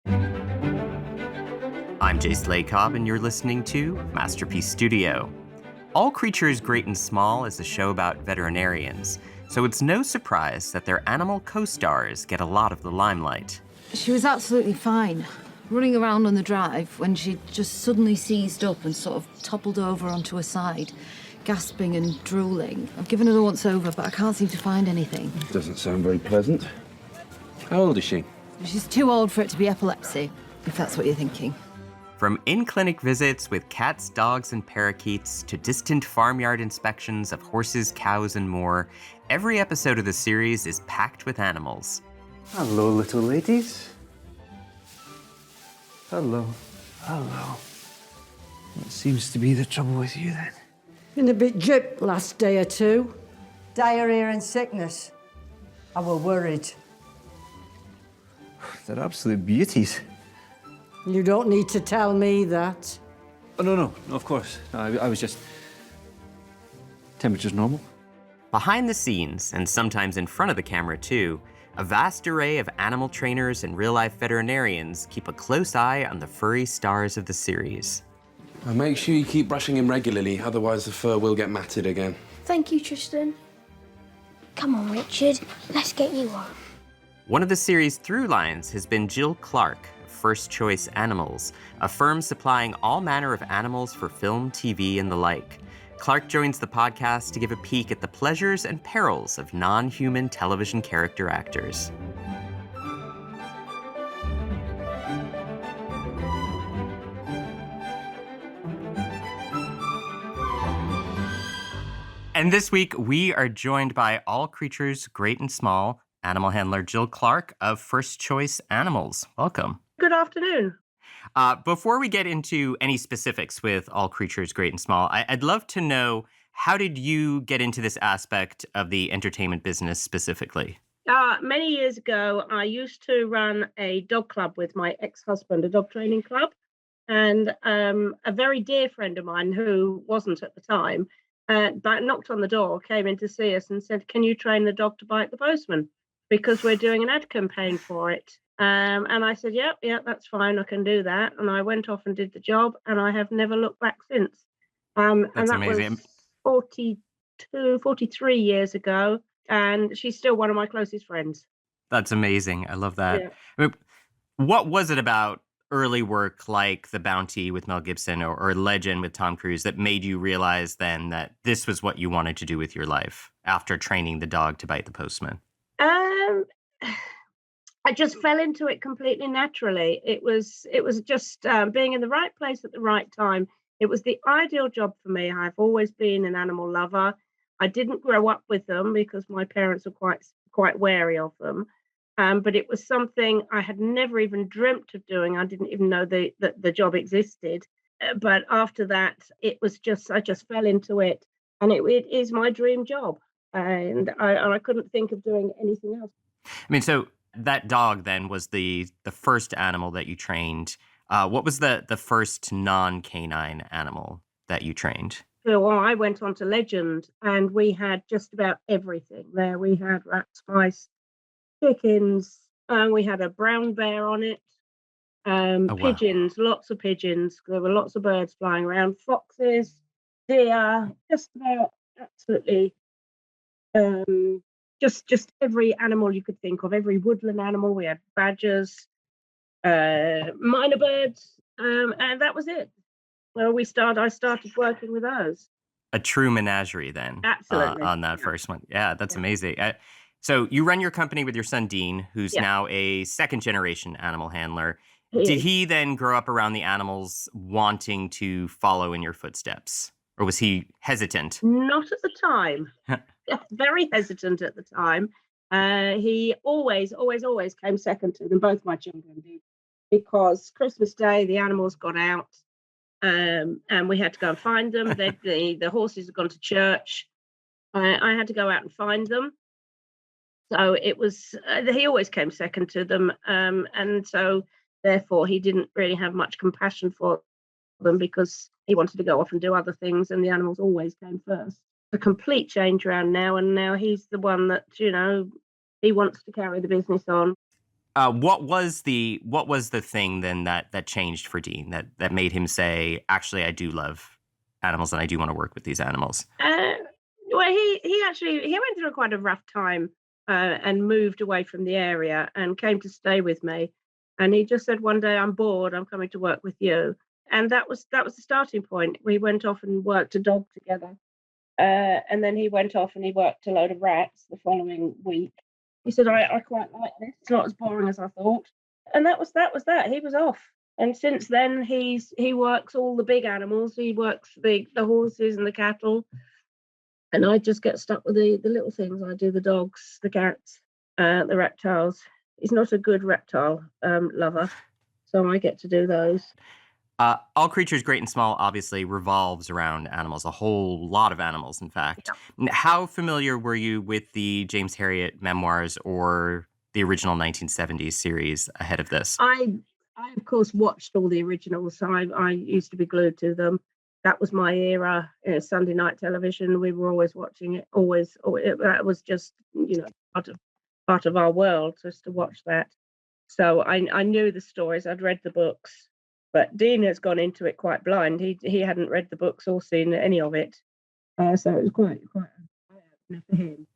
I'm Jace Lacob, and you're listening to Masterpiece Studio. All Creatures Great and Small is a show about veterinarians, so it's no surprise that their animal co-stars get a lot of the limelight. She was absolutely fine, running around on the drive when she just suddenly seized up and sort of toppled over onto her side, gasping and drooling. I've given her the once-over, but I can't seem to find anything. Doesn't sound very pleasant. How old is she? She's too old for it to be epilepsy, if that's what you're thinking. From in-clinic visits with cats, dogs, and parakeets to distant farmyard inspections of horses, cows, and more, every episode of the series is packed with animals. Hello, little ladies. Hello. Hello. What seems to be the trouble with you then? Been a bit drip last day or two. Diarrhea and sickness. I were worried. They're absolute beauties. You don't need to tell me that. Oh, no, of course. I was just... Temperature's normal. Behind the scenes, and sometimes in front of the camera too, a vast array of animal trainers and real-life veterinarians keep a close eye on the furry stars of the series. Well, make sure you keep brushing him regularly, otherwise the fur will get matted again. Thank you, Tristan. Come on, Richard. Let's get you on. One of the series' through lines has been Jill Clark of First Choice Animals, a firm supplying all manner of animals for film, TV, and the like. Clark joins the podcast to give a peek at the pleasures and perils of non-human television character actors. And this week, we are joined by All Creatures Great and Small animal handler Jill Clark of First Choice Animals. Welcome. Good afternoon. Before we get into any specifics with All Creatures Great and Small, I'd love to know, how did you get into this aspect of the entertainment business specifically? Many years ago, I used to run a dog club with my ex-husband, a dog training club. And a very dear friend of mine, who wasn't at the time, but knocked on the door, came in to see us and said, "Can you train the dog to bite the postman? Because we're doing an ad campaign for it." And I said, yeah, that's fine. I can do that. And I went off and did the job, and I have never looked back since. That's and that amazing. Was 43 years ago. And she's still one of my closest friends. That's amazing. I love that. Yeah. I mean, what was it about early work like The Bounty with Mel Gibson or Legend with Tom Cruise that made you realize then that this was what you wanted to do with your life after training the dog to bite the postman? I just fell into it completely naturally. It was just being in the right place at the right time. It was the ideal job for me. I've always been an animal lover. I didn't grow up with them because my parents were quite wary of them. But it was something I had never even dreamt of doing. I didn't even know that the job existed. But after that, I just fell into it, and it is my dream job. And I couldn't think of doing anything else. I mean, so that dog then was the first animal that you trained. What was the first non-canine animal that you trained? So I went on to Legend, and we had just about everything there. We had rats, mice, chickens, and we had a brown bear on it. Pigeons, lots of pigeons. There were lots of birds flying around, foxes, deer, just about absolutely just every animal you could think of, every woodland animal. We had badgers, minor birds, and that was it. Well, I started working with those. A true menagerie then. Absolutely. On that first one. Yeah, that's amazing. So you run your company with your son, Dean, who's now a second-generation animal handler. Did he then grow up around the animals wanting to follow in your footsteps? Or was he hesitant? Not at the time. Very hesitant at the time. He always came second to them, both my children did, because Christmas Day, the animals got out, and we had to go and find them. The horses had gone to church. I had to go out and find them. So it was, he always came second to them. And so therefore he didn't really have much compassion for them because he wanted to go off and do other things, and the animals always came first. A complete change around now, and now he's the one that, he wants to carry the business on. What was the thing then that changed for Dean that made him say, actually, I do love animals and I do want to work with these animals? Well, he went through quite a rough time and moved away from the area and came to stay with me. And he just said one day, "I'm bored. I'm coming to work with you." And that was the starting point. We went off and worked a dog together. And then he went off and he worked a load of rats the following week. He said, I quite like this. It's not as boring as I thought. And that was that. He was off. And since then, he works all the big animals. He works the horses and the cattle. And I just get stuck with the little things. I do the dogs, the cats, the reptiles. He's not a good reptile lover, so I get to do those. All Creatures Great and Small obviously revolves around animals, a whole lot of animals, in fact. Yeah. How familiar were you with the James Herriot memoirs or the original 1970s series ahead of this? I of course, watched all the originals. So I used to be glued to them. That was my era. Sunday night television, we were always watching it. Always. That was just, part of our world, just to watch that. So I knew the stories. I'd read the books. But Dean has gone into it quite blind. He hadn't read the books or seen any of it, so it was quite for him.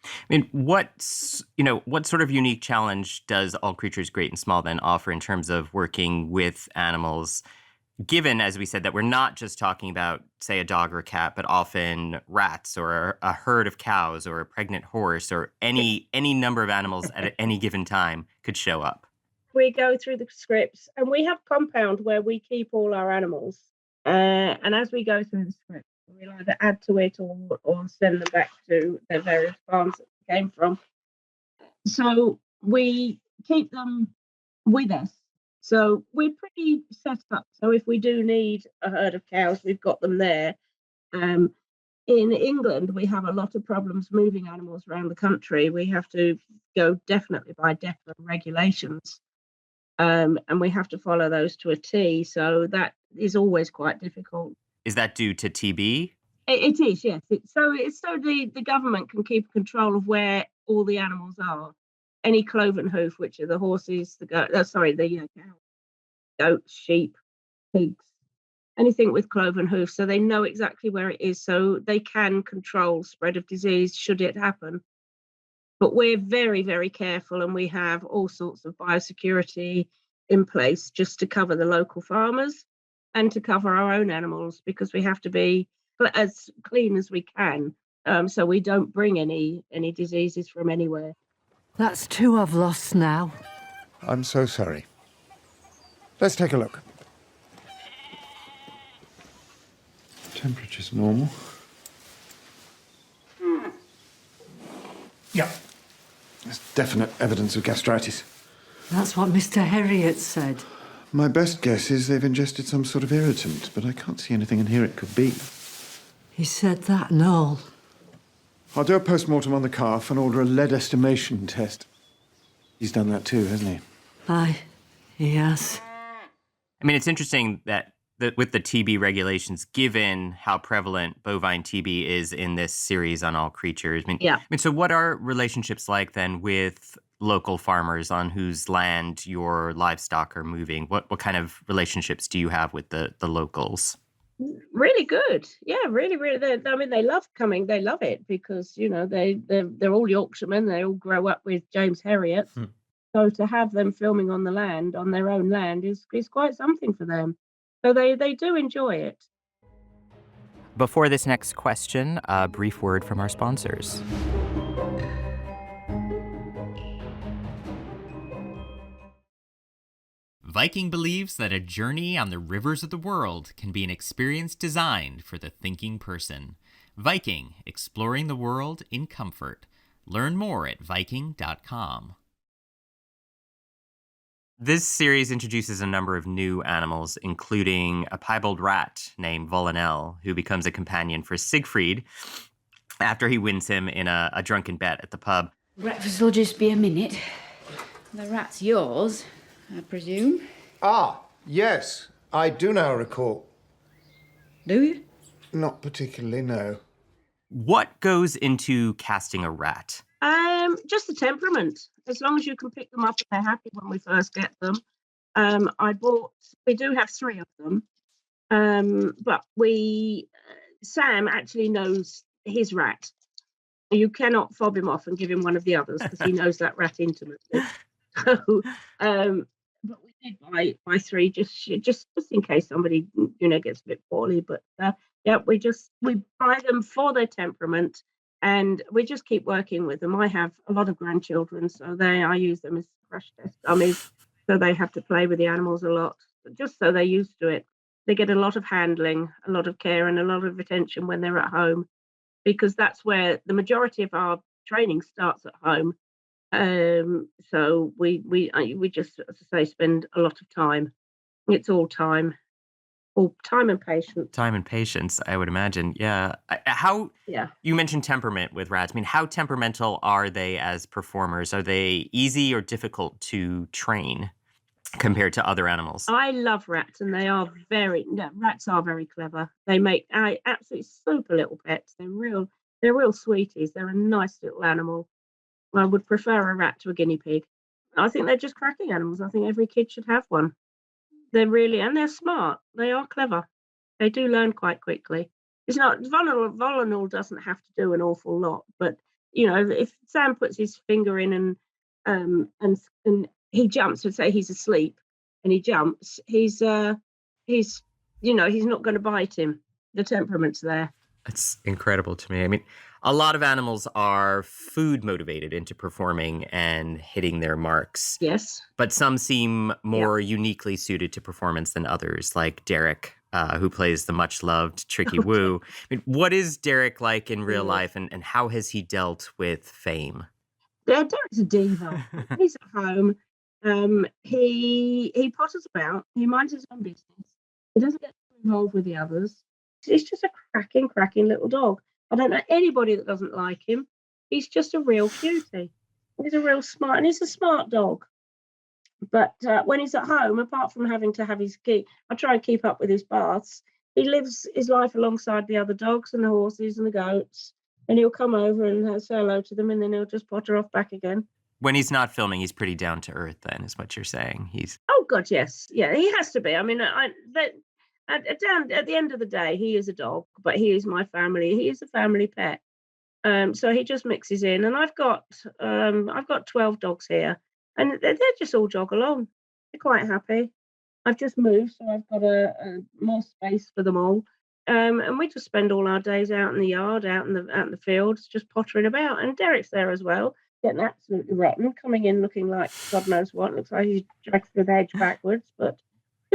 I mean, what sort of unique challenge does All Creatures Great and Small then offer in terms of working with animals? Given, as we said, that we're not just talking about, say, a dog or a cat, but often rats or a herd of cows or a pregnant horse or any number of animals at any given time could show up. We go through the scripts and we have compound where we keep all our animals. And as we go through the script, we'll either add to it or send them back to their various farms that they came from. So we keep them with us. So we're pretty set up. So if we do need a herd of cows, we've got them there. In England, we have a lot of problems moving animals around the country. We have to go definitely by DEFRA regulations. And we have to follow those to a T. So that is always quite difficult. Is that due to TB? It is, yes. It's so the government can keep control of where all the animals are. Any cloven hoof, which are the horses, the goats, sheep, pigs, anything with cloven hoof. So they know exactly where it is. So they can control spread of disease should it happen. But we're very, very careful, and we have all sorts of biosecurity in place just to cover the local farmers and to cover our own animals, because we have to be as clean as we can, so we don't bring any diseases from anywhere. That's 2 I've lost now. I'm so sorry. Let's take a look. Temperature's normal. Yeah. There's definite evidence of gastritis. That's what Mr. Herriot said. My best guess is they've ingested some sort of irritant, but I can't see anything in here it could be. He said that and all. I'll do a post-mortem on the calf and order a lead estimation test. He's done that too, hasn't he? Aye, he has. I mean, it's interesting that with the TB regulations, given how prevalent bovine TB is in this series on All Creatures. So what are relationships like then with local farmers on whose land your livestock are moving? What kind of relationships do you have with the locals? Really good. Yeah, really. They love coming. They love it because, they're all Yorkshiremen. They all grow up with James Herriot. So to have them filming on their own land is quite something for them. So they do enjoy it. Before this next question, a brief word from our sponsors. Viking believes that a journey on the rivers of the world can be an experience designed for the thinking person. Viking, exploring the world in comfort. Learn more at Viking.com. This series introduces a number of new animals, including a piebald rat named Volanel, who becomes a companion for Siegfried after he wins him in a drunken bet at the pub. Breakfast will just be a minute. The rat's yours, I presume. Ah, yes. I do now recall. Do you? Not particularly, no. What goes into casting a rat? Just the temperament. As long as you can pick them up and they're happy when we first get them. We do have 3 of them, but Sam actually knows his rat. You cannot fob him off and give him one of the others because he knows that rat intimately. So, but we did buy 3 just in case somebody gets a bit poorly. But we buy them for their temperament, and we just keep working with them. I have a lot of grandchildren, so I use them as crash test dummies. So they have to play with the animals a lot, just so they're used to it. They get a lot of handling, a lot of care, and a lot of attention when they're at home, because that's where the majority of our training starts at home. So we just, as I say, spend a lot of time. It's all time and patience. Time and patience, I would imagine. Yeah. You mentioned temperament with rats. I mean, how temperamental are they as performers? Are they easy or difficult to train compared to other animals? I love rats, and rats are very clever. They make absolutely super little pets. They're real sweeties. They're a nice little animal. I would prefer a rat to a guinea pig. I think they're just cracking animals. I think every kid should have one. They're smart. They are clever. They do learn quite quickly. It's not Volanol doesn't have to do an awful lot, but if Sam puts his finger in and he jumps, and say he's asleep and he jumps, he's not going to bite him. The temperament's there. It's incredible to me. I mean, a lot of animals are food motivated into performing and hitting their marks. Yes. But some seem more uniquely suited to performance than others, like Derek, who plays the much loved Tricki Woo. I mean, what is Derek like in real life, and how has he dealt with fame? Yeah, Derek's a diva. He's at home. He potters about. He minds his own business. He doesn't get involved with the others. He's just a cracking little dog. I don't know anybody that doesn't like him. He's just a real cutie. He's a smart dog. But when he's at home, apart from having to have I try and keep up with his baths. He lives his life alongside the other dogs and the horses and the goats. And he'll come over and say hello to them, and then he'll just potter off back again. When he's not filming, he's pretty down to earth, then, is what you're saying. Oh, God, yes. Yeah, he has to be. I mean, at the end of the day, he is a dog, but he is my family. He is a family pet. So he just mixes in. And I've got 12 dogs here, and they're just all jog along. They're quite happy. I've just moved, so I've got a more space for them all. And we just spend all our days out in the yard, out in the fields, just pottering about. And Derek's there as well, getting absolutely rotten, coming in looking like God knows what. Looks like he's dragged through the hedge backwards, but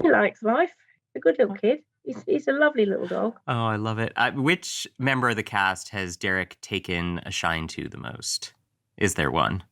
he likes life. A good little kid. He's a lovely little dog. Oh, I love it. Which member of the cast has Derek taken a shine to the most? Is there one?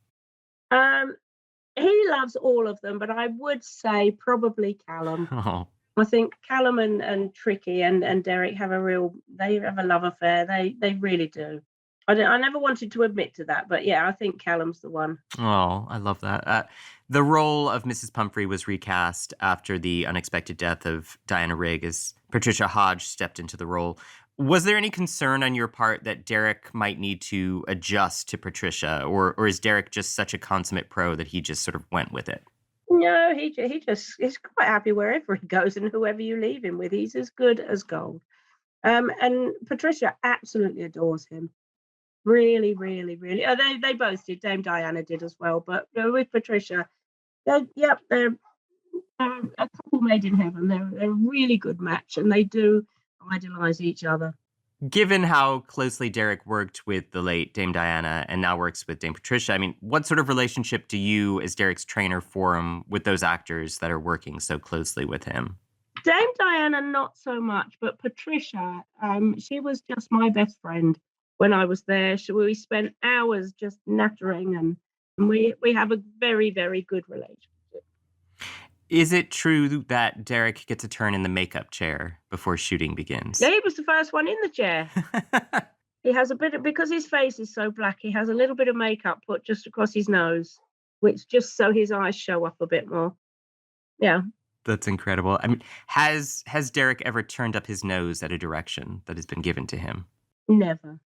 He loves all of them, but I would say probably Callum. Oh. I think Callum and Tricki and Derek have a love affair. They really do. I never wanted to admit to that, but yeah, I think Callum's the one. Oh, I love that. The role of Mrs. Pumphrey was recast after the unexpected death of Diana Rigg as Patricia Hodge stepped into the role. Was there any concern on your part that Derek might need to adjust to Patricia, or is Derek just such a consummate pro that he just sort of went with it? No, he's quite happy wherever he goes and whoever you leave him with. He's as good as gold. And Patricia absolutely adores him. Really, really, really. They both did. Dame Diana did as well. But with Patricia, they're a couple made in heaven. They're a really good match, and they do idolize each other. Given how closely Derek worked with the late Dame Diana and now works with Dame Patricia, I mean, what sort of relationship do you, as Derek's trainer, form with those actors that are working so closely with him? Dame Diana, not so much, but Patricia, she was just my best friend when I was there. We spent hours just nattering, and we have a very, very good relationship. Is it true that Derek gets a turn in the makeup chair before shooting begins? Yeah, he was the first one in the chair. He has because his face is so black, he has a little bit of makeup put just across his nose, which just so his eyes show up a bit more. Yeah. That's incredible. I mean, has Derek ever turned up his nose at a direction that has been given to him? Never.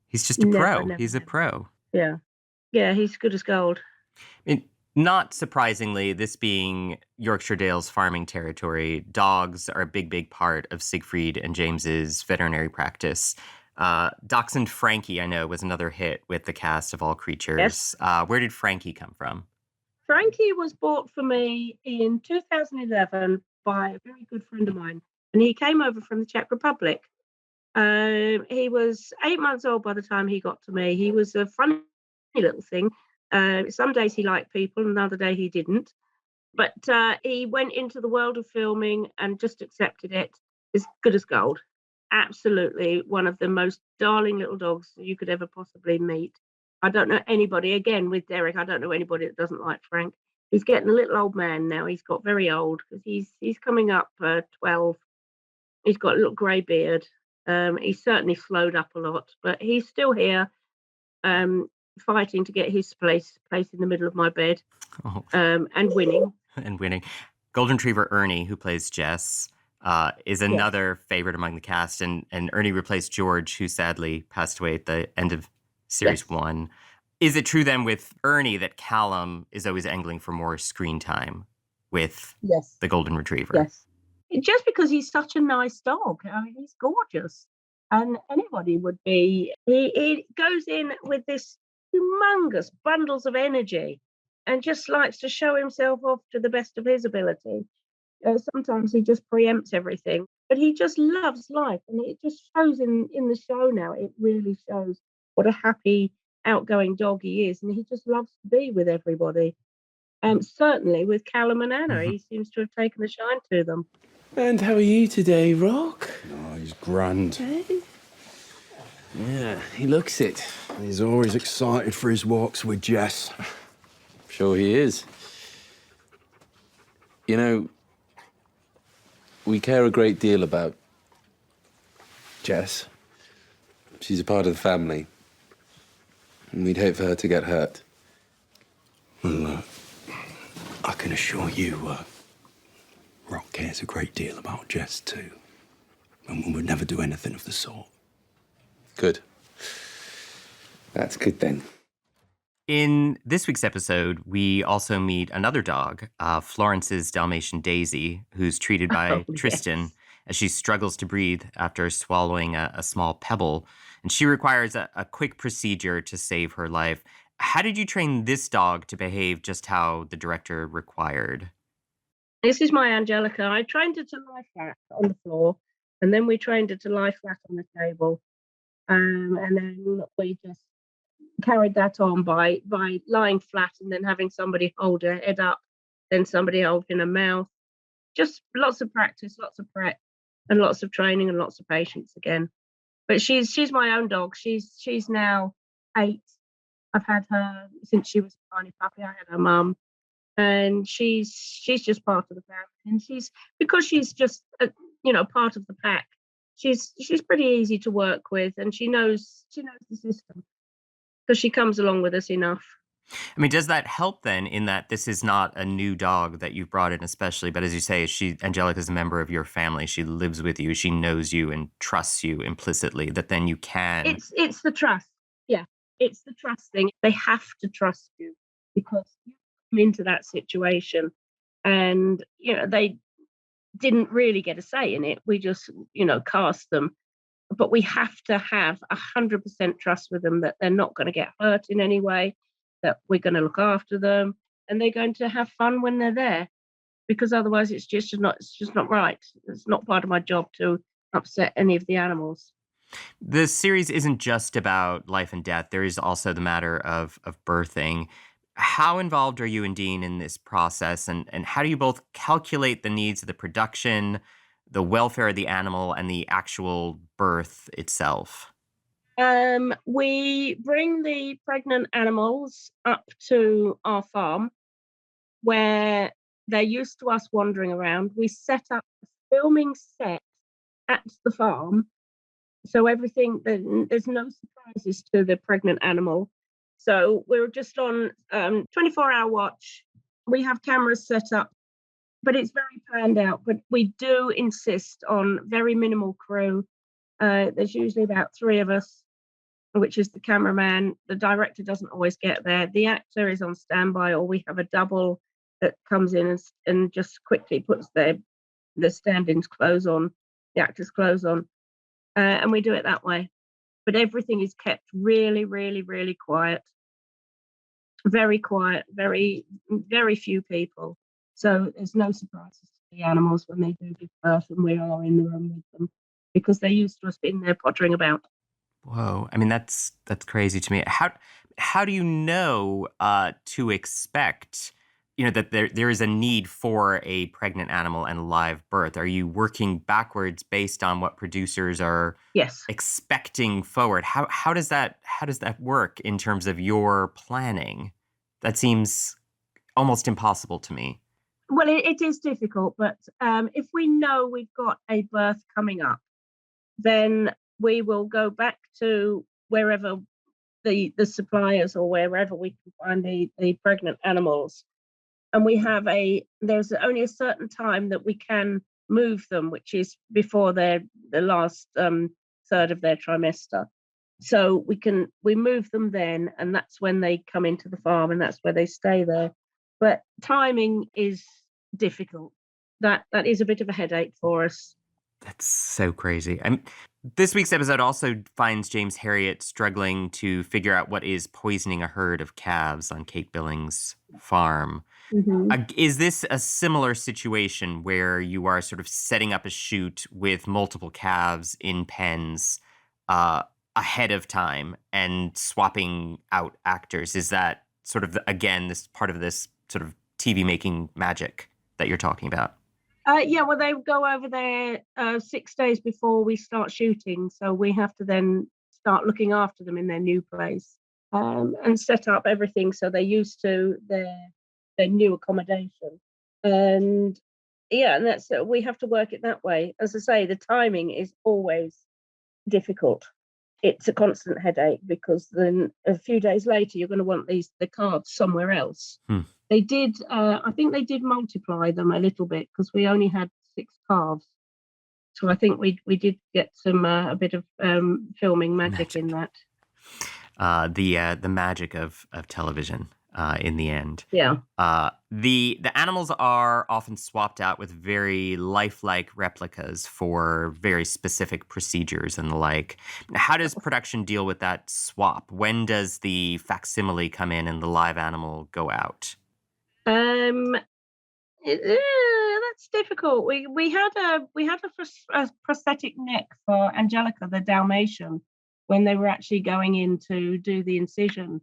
He's just a pro. He's a pro. Yeah. Yeah, he's good as gold. Not surprisingly, this being Yorkshire Dale's farming territory, dogs are a big part of Siegfried and James's veterinary practice. Dachshund Frankie, I know, was another hit with the cast of All Creatures. Yes. Where did Frankie come from? Frankie was bought for me in 2011 by a very good friend of mine, and he came over from the Czech Republic. He was 8 months old by the time he got to me. He was a funny little thing. Some days he liked people, another day he didn't. But he went into the world of filming and just accepted it. As good as gold. Absolutely one of the most darling little dogs you could ever possibly meet. I don't know anybody, again with Derek, I don't know anybody that doesn't like Frank. He's getting a little old man now. He's got very old because he's coming up 12. He's got a little grey beard. He's certainly slowed up a lot, but he's still here, fighting to get his place in the middle of my bed, and winning. And winning. Golden Retriever Ernie, who plays Jess, is another favorite among the cast, and Ernie replaced George, who sadly passed away at the end of series 1. Is it true then with Ernie that Callum is always angling for more screen time with the Golden Retriever? Yes. Just because he's such a nice dog. I mean, he's gorgeous. And anybody would be. He goes in with this humongous bundles of energy and just likes to show himself off to the best of his ability. Sometimes he just preempts everything, but he just loves life. And it just shows in the show now. It really shows what a happy, outgoing dog he is. And he just loves to be with everybody. Certainly with Callum and Anna, he seems to have taken a shine to them. And how are you today, Rock? Oh, he's grand. Hey? Yeah, he looks it. He's always excited for his walks with Jess. Sure he is. You know, we care a great deal about Jess. She's a part of the family. And we'd hate for her to get hurt. Well, I can assure you, Rock cares a great deal about Jess, too. And we would never do anything of the sort. Good. That's good, then. In this week's episode, we also meet another dog, Florence's Dalmatian Daisy, who's treated by Tristan as she struggles to breathe after swallowing a small pebble. And she requires a quick procedure to save her life. How did you train this dog to behave just how the director required? This is my Angelica. I trained her to lie flat on the floor, and then we trained her to lie flat on the table. And then we just carried that on by lying flat and then having somebody hold her head up, then somebody holding her mouth. Just lots of practice, lots of prep, and lots of training and lots of patience again. But she's my own dog. She's now 8. I've had her since she was a tiny puppy. I had her mum, and she's just part of the family. And because she's just part of the pack. She's pretty easy to work with, and she knows the system because she comes along with us enough. I mean, does that help then in that this is not a new dog that you've brought in especially, but as you say, Angelica is a member of your family. She lives with you. She knows you and trusts you implicitly, that then you can. It's the trust. Yeah, it's the trust thing. They have to trust you because you come into that situation and, they didn't really get a say in it. We just, cast them. But we have to have 100% trust with them that they're not going to get hurt in any way, that we're going to look after them, and they're going to have fun when they're there. Because otherwise, it's just not right. It's not part of my job to upset any of the animals. The series isn't just about life and death. There is also the matter of birthing. How involved are you and Dean in this process, and how do you both calculate the needs of the production, the welfare of the animal, and the actual birth itself? We bring the pregnant animals up to our farm where they're used to us wandering around. We set up a filming set at the farm, so there's no surprises to the pregnant animal. So we're just on 24-hour watch. We have cameras set up, but it's very planned out. But we do insist on very minimal crew. There's usually about 3 of us. which is the cameraman. The director doesn't always get there. The actor is on standby, or we have a double that comes in and just quickly puts the stand-ins clothes on, the actor's clothes on, and we do it that way. But everything is kept really, really, really quiet. Very quiet, very, very few people. So there's no surprises to the animals when they do give birth and we are in the room with them, because they're used to us being there pottering about. Whoa. I mean, that's crazy to me. How do you know to expect, that there is a need for a pregnant animal and live birth? Are you working backwards based on what producers are Yes. expecting forward? How does that work in terms of your planning? That seems almost impossible to me. Well, it is difficult, but if we know we've got a birth coming up, then we will go back to wherever the suppliers or wherever we can find the pregnant animals. And there's only a certain time that we can move them, which is before the last third of their trimester. So we move them then, and that's when they come into the farm, and that's where they stay there. But timing is difficult. That is a bit of a headache for us. That's so crazy. This week's episode also finds James Herriot struggling to figure out what is poisoning a herd of calves on Kate Billings' farm. Mm-hmm. Is this a similar situation where you are sort of setting up a shoot with multiple calves in pens ahead of time and swapping out actors? Is that sort of, again, this part of this sort of TV making magic that you're talking about? Yeah, well, they go over there 6 days before we start shooting, so we have to then start looking after them in their new place and set up everything so they're used to their new accommodation. And yeah, and that's we have to work it that way. As I say, the timing is always difficult. It's a constant headache, because then a few days later you're going to want the calves somewhere else. They did, I think they did multiply them a little bit, because we only had 6 calves. So I think we did get some a bit of filming magic in that. The magic of television in the end. Yeah. The animals are often swapped out with very lifelike replicas for very specific procedures and the like. How does production deal with that swap? When does the facsimile come in and the live animal go out? That's difficult. We had a prosthetic neck for Angelica, the Dalmatian, when they were actually going in to do the incision.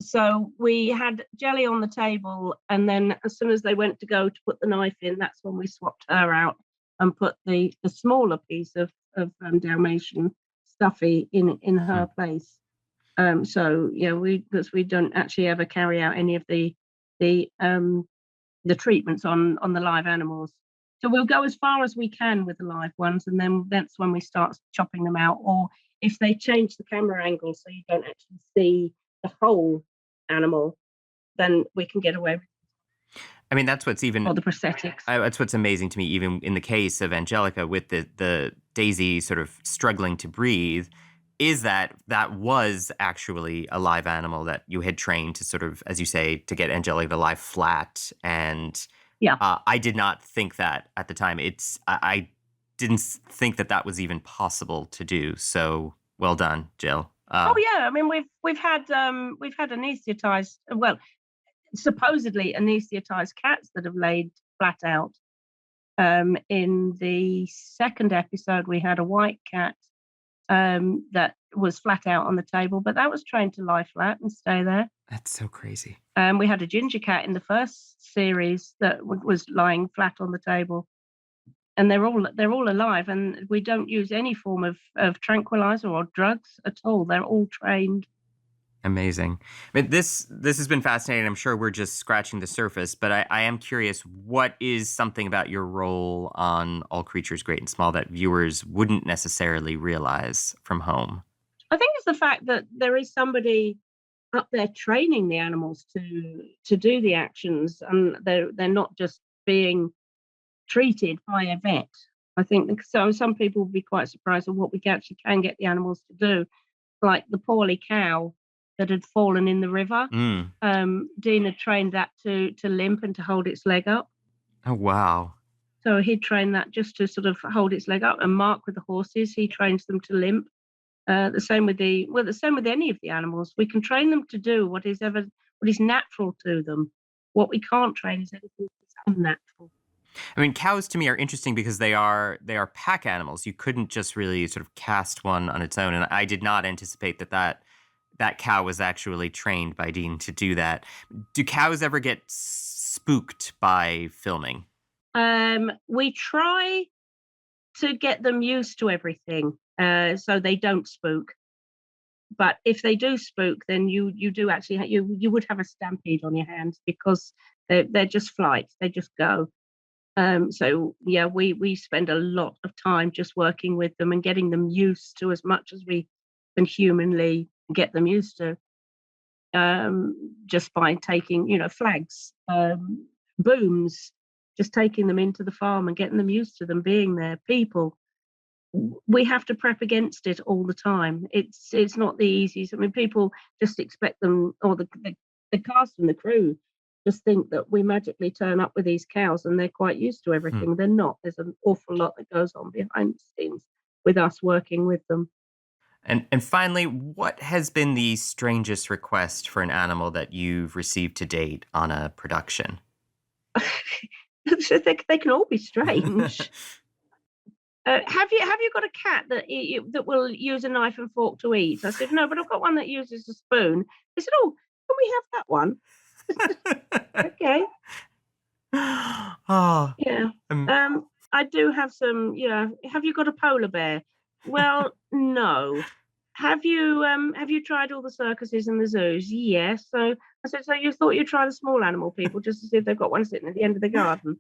So we had Jelly on the table, and then as soon as they went to go to put the knife in, that's when we swapped her out and put the smaller piece of Dalmatian Stuffy in her place. So yeah, because we don't actually ever carry out any of the treatments on the live animals. So we'll go as far as we can with the live ones, and then that's when we start chopping them out. Or if they change the camera angle so you don't actually see the whole animal, then we can get away with it. I mean, that's what's even... Or the prosthetics. That's what's amazing to me, even in the case of Angelica, with the Daisy sort of struggling to breathe, is that was actually a live animal that you had trained to sort of, as you say, to get Angelica to lie flat. And yeah, I did not think that at the time. I didn't think that was even possible to do. So well done, Jill. Oh yeah, I mean we've had anesthetized, well, supposedly anesthetized cats that have laid flat out. In the second episode, we had a white cat that was flat out on the table, but that was trained to lie flat and stay there. That's so crazy. We had a ginger cat in the first series that was lying flat on the table, and they're all alive, and we don't use any form of tranquilizer or drugs at all. They're all trained. Amazing. I mean, this has been fascinating. I'm sure we're just scratching the surface, but I am curious, what is something about your role on All Creatures Great and Small that viewers wouldn't necessarily realize from home? I think it's the fact that there is somebody up there training the animals to do the actions, and they're not just being treated by a vet. I think so. Some people would be quite surprised at what we actually can get the animals to do. like the poorly cow that had fallen in the river. Dean had trained that to limp and to hold its leg up. Oh, wow. So he'd train that just to sort of hold its leg up. And Mark with the horses, he trains them to limp. The same with any of the animals. We can train them to do what is natural to them. What we can't train is anything that's unnatural. I mean, cows to me are interesting because they are pack animals. You couldn't just really sort of cast one on its own. And I did not anticipate that cow was actually trained by Dean to do that. Do cows ever get spooked by filming? We try to get them used to everything so they don't spook. But if they do spook, then you do actually you would have a stampede on your hands because they're just flights. They just go. So yeah, we spend a lot of time just working with them and getting them used to as much as we can humanly get them used to. Just by taking, flags, booms, just taking them into the farm and getting them used to them being there. People, we have to prep against it all the time. It's not the easiest. I mean, people just expect them, or the cast and the crew just think that we magically turn up with these cows and they're quite used to everything. They're not. There's an awful lot that goes on behind the scenes with us working with them. And finally, what has been the strangest request for an animal that you've received to date on a production? They can all be strange. Have you got a cat that will use a knife and fork to eat? I said, no, but I've got one that uses a spoon. They said, oh, can we have that one? Okay. Oh. Yeah. I do have some. Yeah. Have you got a polar bear? Well, no. Have you tried all the circuses and the zoos? Yes. So I said, so you thought you'd try the small animal people just to see if they've got one sitting at the end of the garden?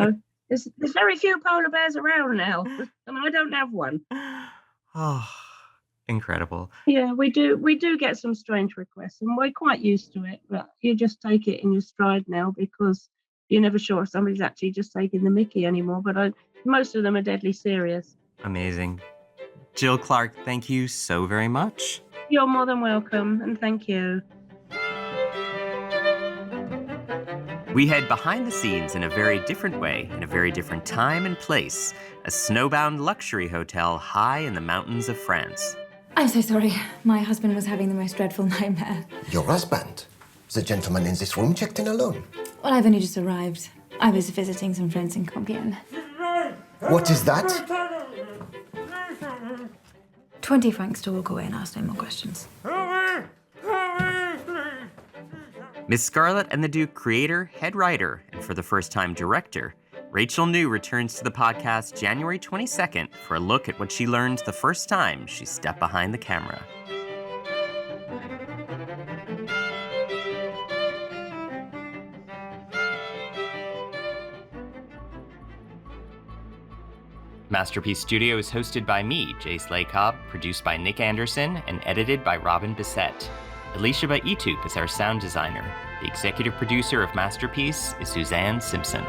There's very few polar bears around now, and I don't have one. Oh, incredible. Yeah, we do get some strange requests, and we're quite used to it. But you just take it in your stride now because you're never sure if somebody's actually just taking the mickey anymore. But most of them are deadly serious. Amazing. Jill Clark, thank you so very much. You're more than welcome, and thank you. We head behind the scenes in a very different way, in a very different time and place, a snowbound luxury hotel high in the mountains of France. I'm so sorry. My husband was having the most dreadful nightmare. Your husband? The gentleman in this room checked in alone. Well, I've only just arrived. I was visiting some friends in Compiègne. What is that? 20 francs to walk away and ask no more questions. Miss Scarlet and the Duke creator, head writer, and for the first time director, Rachel New returns to the podcast January 22nd for a look at what she learned the first time she stepped behind the camera. Masterpiece Studio is hosted by me, Jace Lacob, produced by Nick Anderson, and edited by Robin Bissett. Alicia Baitup is our sound designer. The executive producer of Masterpiece is Suzanne Simpson.